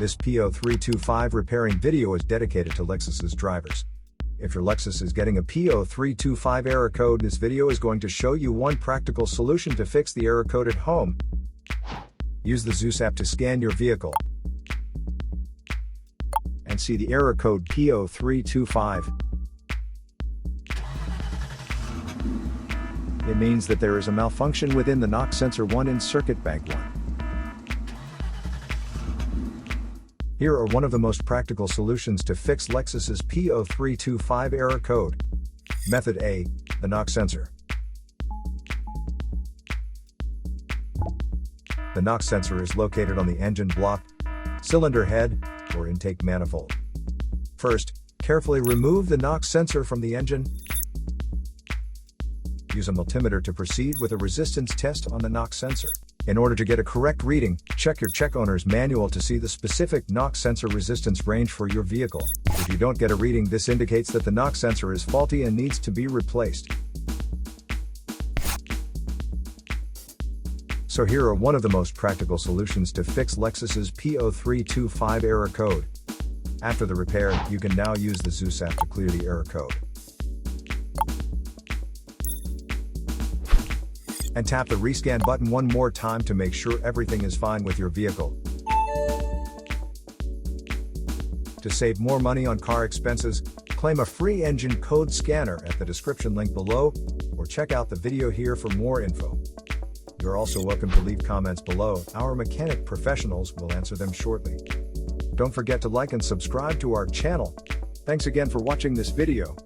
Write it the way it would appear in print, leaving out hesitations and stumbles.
This P0325 repairing video is dedicated to Lexus's drivers. If your Lexus is getting a P0325 error code, this video is going to show you one practical solution to fix the error code at home. Use the LEXUS app to scan your vehicle and see the error code P0325. It means that there is a malfunction within the knock sensor 1 in circuit bank 1. Here are one of the most practical solutions to fix Lexus's P0325 error code. Method A, the knock sensor. The knock sensor is located on the engine block, cylinder head, or intake manifold. First, carefully remove the knock sensor from the engine. Use a multimeter to proceed with a resistance test on the knock sensor. In order to get a correct reading, check your check owner's manual to see the specific knock sensor resistance range for your vehicle. If you don't get a reading, this indicates that the knock sensor is faulty and needs to be replaced. So here are one of the most practical solutions to fix Lexus's P0325 error code. After the repair, you can now use the LEXUS app to clear the error code. And tap the rescan button one more time to make sure everything is fine with your vehicle. To save more money on car expenses, claim a free engine code scanner at the description link below, or check out the video here for more info. You're also welcome to leave comments below. Our mechanic professionals will answer them shortly. Don't forget to like and subscribe to our channel. Thanks again for watching this video.